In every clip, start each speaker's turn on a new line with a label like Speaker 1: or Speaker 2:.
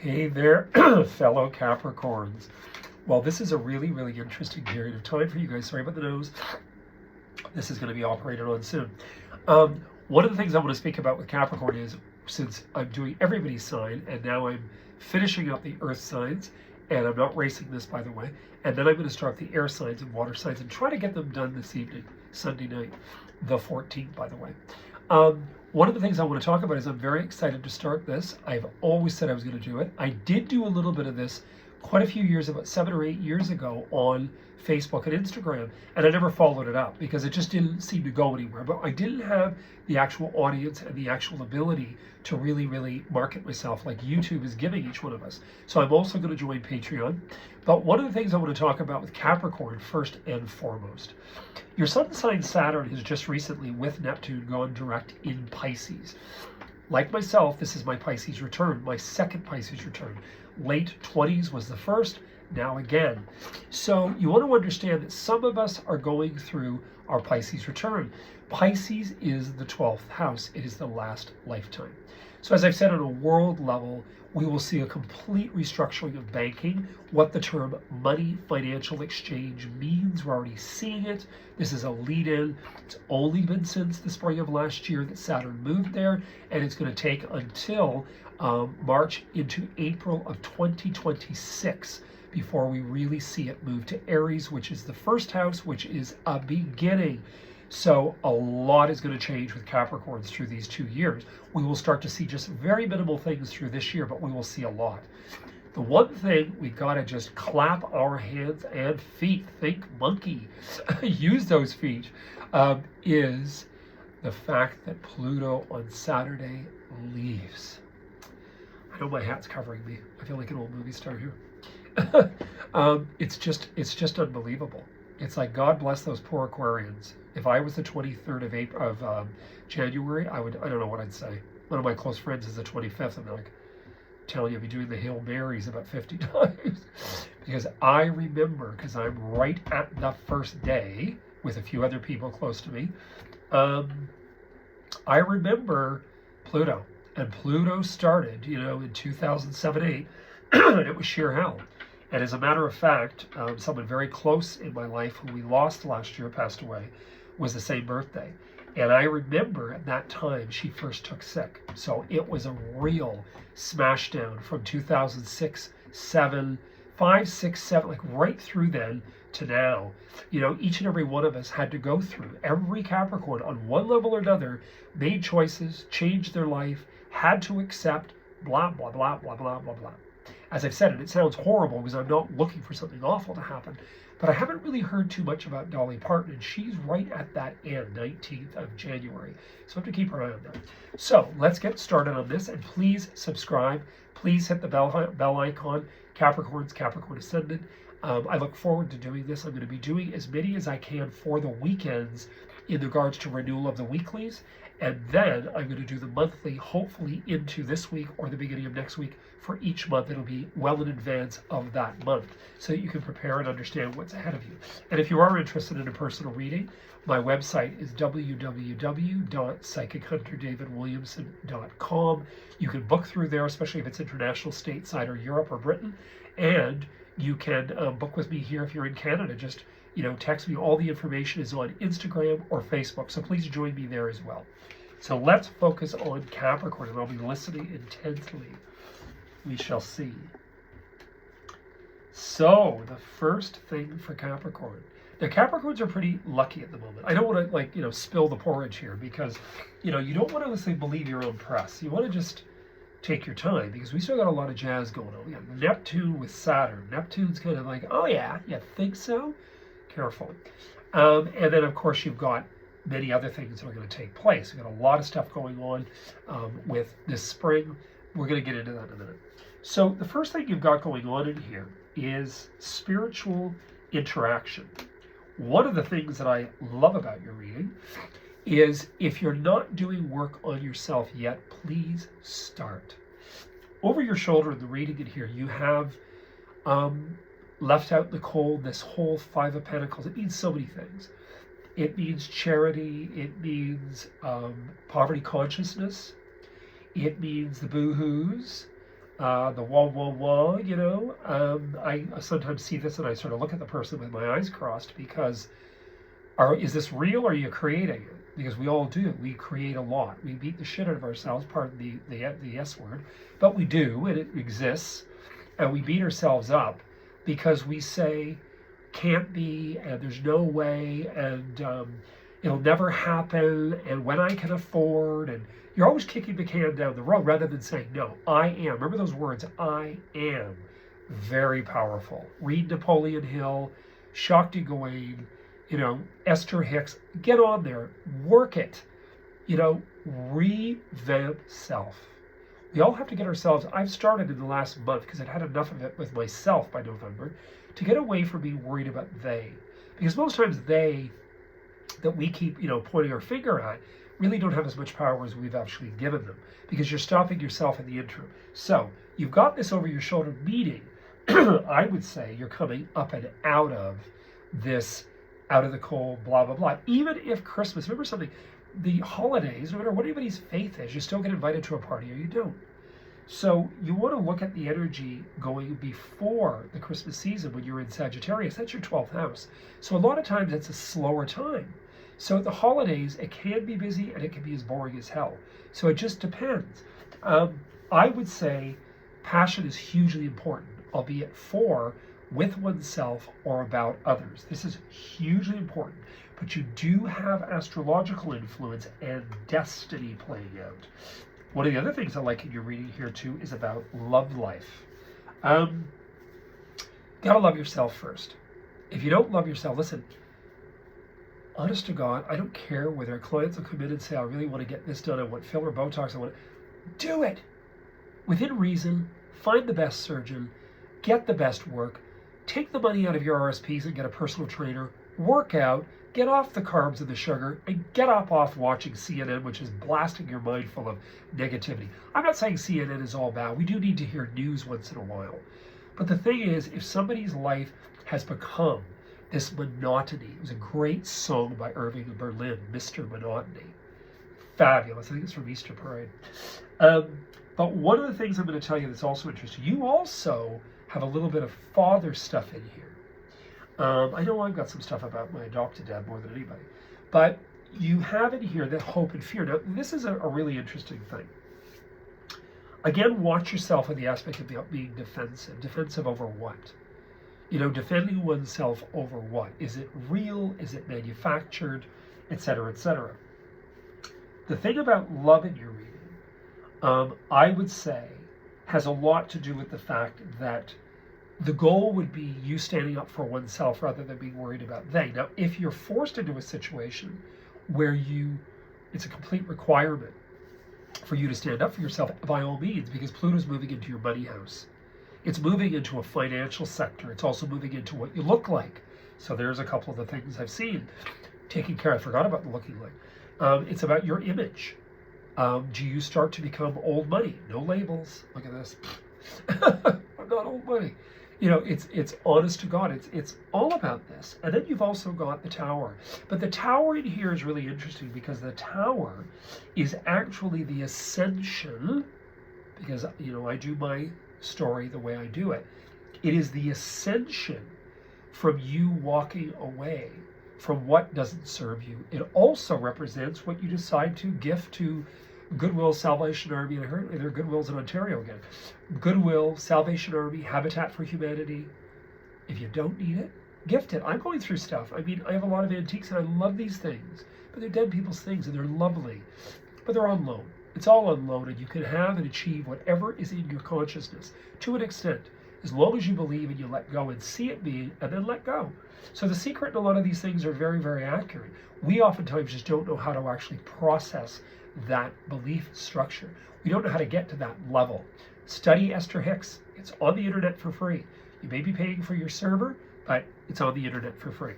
Speaker 1: Hey there, fellow Capricorns. Well, this is a really, really interesting period of time for you guys. Sorry about the nose. This is going to be operated on soon. One of the things I want to speak about with Capricorn is, since I'm doing everybody's sign, and now I'm finishing up the earth signs, and I'm not racing this, by the way, and then I'm going to start the air signs and water signs and try to get them done this evening, Sunday night, the 14th, by the way. One of the things I want to talk about is I'm very excited to start this. I've always said I was going to do it. I did do a little bit of this quite a few years, about 7 or 8 years ago, on Facebook and Instagram, and I never followed it up because it just didn't seem to go anywhere. But I didn't have the actual audience and the actual ability to really, really market myself like YouTube is giving each one of us. So I'm also going to join Patreon. But one of the things I want to talk about with Capricorn, first and foremost, your sun sign Saturn has just recently, with Neptune, gone direct in Pisces. Like myself, this is my Pisces return, my second Pisces return. Late 20s was the first, now again. So you want to understand that some of us are going through our Pisces return. Pisces is the 12th house. It is the last lifetime. So as I've said, on a world level, we will see a complete restructuring of banking, what the term money financial exchange means. We're already seeing it. This is a lead-in. It's only been since the spring of last year that Saturn moved there, and it's going to take until March into April of 2026 before we really see it move to Aries, which is the first house, which is a beginning. So a lot is going to change with Capricorns through these 2 years. We will start to see just very minimal things through this year, but we will see a lot. The one thing we got to just clap our hands and feet, think monkey, use those feet, is the fact that Pluto on Saturday leaves. I know my hat's covering me. I feel like an old movie star here. It's just unbelievable. It's like, God bless those poor Aquarians. If I was the 23rd of January, I don't know what I'd say. One of my close friends is the 25th. I'm like, telling you, I'd be doing the Hail Marys about 50 times. Because I remember, because I'm right at the first day with a few other people close to me, I remember Pluto. And Pluto started, in 2007-8, and it was sheer hell. And as a matter of fact, someone very close in my life who we lost last year, passed away, was the same birthday. And I remember at that time she first took sick. So it was a real smashdown from 2006, 7, 5, 6, 7, like right through then to now. Each and every one of us had to go through. Every Capricorn on one level or another made choices, changed their life, had to accept, blah, blah, blah, blah, blah, blah, blah. As I've said, and it sounds horrible because I'm not looking for something awful to happen, but I haven't really heard too much about Dolly Parton, and she's right at that end, 19th of January. So I have to keep her eye on that. So let's get started on this, and please subscribe. Please hit the bell icon, Capricorns, Capricorn Ascendant. I look forward to doing this. I'm going to be doing as many as I can for the weekends in regards to renewal of the weeklies. And then I'm going to do the monthly, hopefully into this week or the beginning of next week for each month. It'll be well in advance of that month so that you can prepare and understand what's ahead of you. And if you are interested in a personal reading, my website is www.psychichunterdavidwilliamson.com. You can book through there, especially if it's international, stateside, or Europe or Britain. And you can book with me here if you're in Canada. Just text me. All the information is on Instagram or Facebook, so please join me there as well. So let's focus on Capricorn, and I'll be listening intensely. We shall see. So the first thing for Capricorn. Now, Capricorns are pretty lucky at the moment. I don't want to spill the porridge here because you don't want to let's say believe your own press. You want to just take your time because we still got a lot of jazz going on. We got Neptune with Saturn. Neptune's kind of like, oh yeah, you think so? Careful. And then of course you've got many other things that are going to take place. We've got a lot of stuff going on with this spring. We're going to get into that in a minute. So the first thing you've got going on in here is spiritual interaction. One of the things that I love about your reading is if you're not doing work on yourself yet, please start. Over your shoulder in the reading in here, you have left out in the cold this whole Five of Pentacles. It means so many things. It means charity. It means poverty consciousness. It means the boo-hoos. the wah, you know. I sometimes see this and I sort of look at the person with my eyes crossed because is this real or are you creating it? Because we all do. We create a lot. We beat the shit out of ourselves, pardon the S word, but we do, and it exists. And we beat ourselves up because we say, can't be, and there's no way, and it'll never happen, and when I can afford, and you're always kicking the can down the road rather than saying, no, I am. Remember those words, I am. Very powerful. Read Napoleon Hill, Shakti Gawain, you know, Esther Hicks. Get on there, work it. You know, revamp self. We all have to get ourselves, I've started in the last month because I'd had enough of it with myself by November, to get away from being worried about they. Because most times they that we keep, you know, pointing our finger at really don't have as much power as we've actually given them, because you're stopping yourself in the interim. So you've got this over your shoulder, meaning I would say you're coming up and out of this, out of the cold, blah, blah, blah. Even if Christmas, remember something, the holidays, no matter what anybody's faith is, you still get invited to a party or you don't. So you want to look at the energy going before the Christmas season when you're in Sagittarius. That's your 12th house. So a lot of times it's a slower time. So at the holidays, it can be busy and it can be as boring as hell. So it just depends. I would say passion is hugely important, albeit with oneself or about others. This is hugely important. But you do have astrological influence and destiny playing out. One of the other things I like in your reading here too is about love life. Gotta love yourself first. If you don't love yourself, listen, honest to God, I don't care whether clients will come in and say, I really want to get this done, I want filler, Botox, I want do it. Within reason, find the best surgeon, get the best work, take the money out of your RSPs and get a personal trainer, work out, get off the carbs and the sugar, and get up off watching CNN, which is blasting your mind full of negativity. I'm not saying CNN is all bad. We do need to hear news once in a while. But the thing is, if somebody's life has become this monotony, it was a great song by Irving Berlin, Mr. Monotony. Fabulous. I think it's from Easter Parade. But one of the things I'm going to tell you that's also interesting, you also have a little bit of father stuff in here. I know I've got some stuff about my adopted dad more than anybody, but you have in here the hope and fear. Now, this is a really interesting thing. Again, watch yourself in the aspect of being defensive. Defensive over what? You know, defending oneself over what? Is it real? Is it manufactured? Etc., etc. The thing about love in your reading, I would say, has a lot to do with the fact that the goal would be you standing up for oneself rather than being worried about they. Now, if you're forced into a situation where it's a complete requirement for you to stand up for yourself, by all means, because Pluto's moving into your money house. It's moving into a financial sector. It's also moving into what you look like. So there's a couple of the things I've seen. Taking care, I forgot about the looking like. It's about your image. Do you start to become old money? No labels. Look at this. I'm not old money. You know, it's honest to God. It's all about this. And then you've also got the tower. But the tower in here is really interesting because the tower is actually the ascension, because, you know, I do my story the way I do it. It is the ascension from you walking away from what doesn't serve you. It also represents what you decide to gift to Goodwill, Salvation Army, and apparently there are Goodwills in Ontario again. Goodwill, Salvation Army, Habitat for Humanity. If you don't need it, gift it. I'm going through stuff. I mean, I have a lot of antiques and I love these things, but they're dead people's things and they're lovely, but they're on loan. It's all on loan, and you can have and achieve whatever is in your consciousness to an extent, as long as you believe and you let go and see it being, and then let go. So the secret in a lot of these things are very, very accurate. We oftentimes just don't know how to actually process that belief structure. We don't know how to get to that level. Study Esther Hicks. It's on the internet for free. You may be paying for your server, but it's on the internet for free.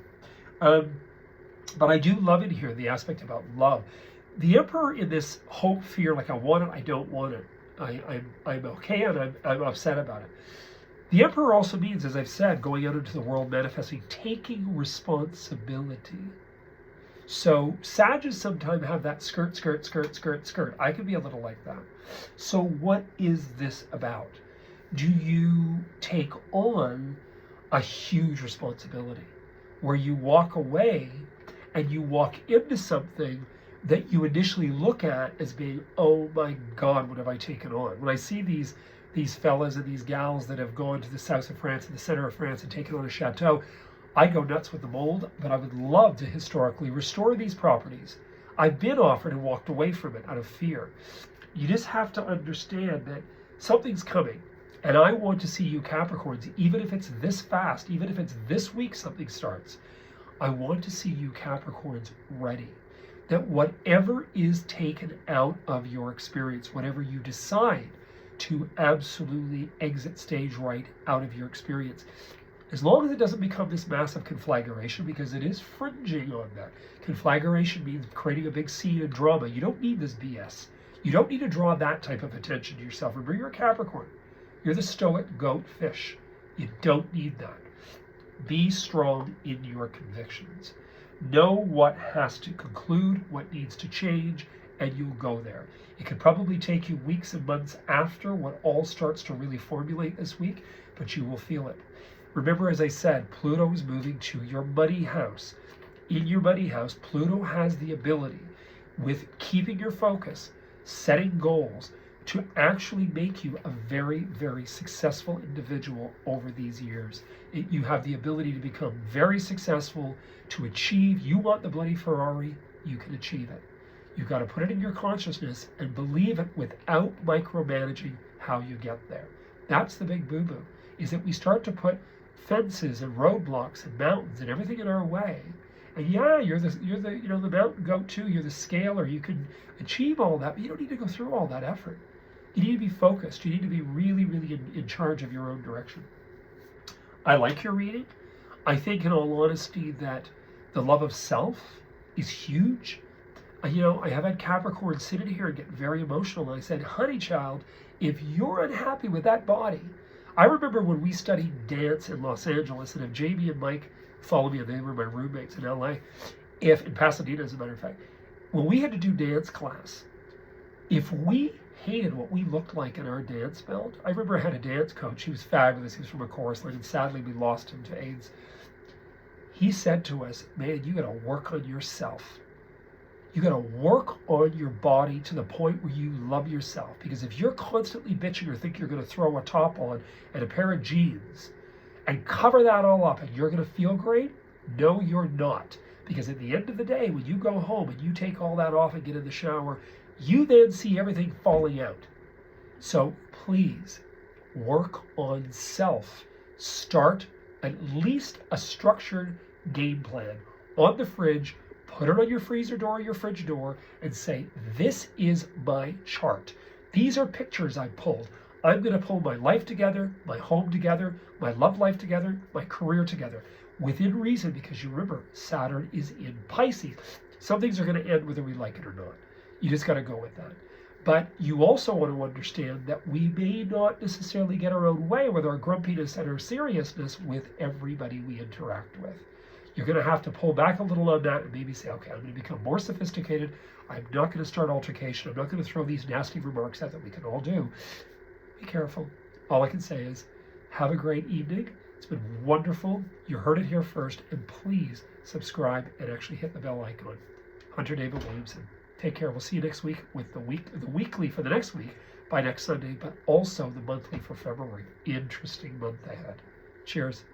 Speaker 1: But I do love in here the aspect about love. The Emperor in this hope, fear, like I want it, I don't want it. I'm okay and I'm upset about it. The Emperor also means, as I've said, going out into the world, manifesting, taking responsibility. So Sages sometimes have that skirt. I can be a little like that. So what is this about? do you take on a huge responsibility where you walk away and you walk into something that you initially look at as being, oh my God, what have I taken on? When I see these fellas and these gals that have gone to the south of France and the center of France and taken on a chateau, I go nuts with the mold, but I would love to historically restore these properties. I've been offered and walked away from it out of fear. You just have to understand that something's coming. And I want to see you Capricorns, even if it's this fast, even if it's this week something starts, I want to see you Capricorns ready. That whatever is taken out of your experience, whatever you decide to absolutely exit stage right out of your experience, as long as it doesn't become this massive conflagration, because it is fringing on that. Conflagration means creating a big scene and drama. You don't need this BS. You don't need to draw that type of attention to yourself. Remember, you're a Capricorn. You're the stoic goat fish. You don't need that. Be strong in your convictions. Know what has to conclude, what needs to change, and you'll go there. It could probably take you weeks and months after what all starts to really formulate this week, but you will feel it. Remember, as I said, Pluto is moving to your money house. In your money house, Pluto has the ability, with keeping your focus, setting goals, to actually make you a very, very successful individual over these years. You have the ability to become very successful, to achieve. You want the bloody Ferrari, you can achieve it. You've got to put it in your consciousness and believe it without micromanaging how you get there. That's the big boo-boo, is that we start to put fences and roadblocks and mountains and everything in our way. And yeah, you're the the mountain goat too. You're the scaler. You can achieve all that, but you don't need to go through all that effort. You need to be focused. You need to be really, really in charge of your own direction. I like your reading. I think, in all honesty, that the love of self is huge. I have had Capricorn sit in here and get very emotional. And I said, honey child, if you're unhappy with that body, I remember when we studied dance in Los Angeles, and if Jamie and Mike follow me, and they were my roommates in LA, in Pasadena, as a matter of fact, when we had to do dance class, if we hated what we looked like in our dance belt, I remember I had a dance coach. He was fabulous. He was from a chorus line, and sadly we lost him to AIDS. He said to us, man, you got to work on yourself. You got to work on your body to the point where you love yourself. Because if you're constantly bitching or think you're going to throw a top on and a pair of jeans and cover that all up and you're going to feel great, no, you're not. Because at the end of the day, when you go home and you take all that off and get in the shower, you then see everything falling out. So please work on self. Start at least a structured game plan on the fridge. Put it on your freezer door or your fridge door and say, this is my chart. These are pictures I pulled. I'm going to pull my life together, my home together, my love life together, my career together. Within reason, because you remember, Saturn is in Pisces. Some things are going to end whether we like it or not. You just got to go with that. But you also want to understand that we may not necessarily get our own way with our grumpiness and our seriousness with everybody we interact with. You're going to have to pull back a little on that and maybe say, okay, I'm going to become more sophisticated. I'm not going to start altercation. I'm not going to throw these nasty remarks out that we can all do. Be careful. All I can say is have a great evening. It's been wonderful. You heard it here first. And please subscribe and actually hit the bell icon. Hunter David Williamson. Take care. We'll see you next week with the weekly for the next week by next Sunday, but also the monthly for February. Interesting month ahead. Cheers.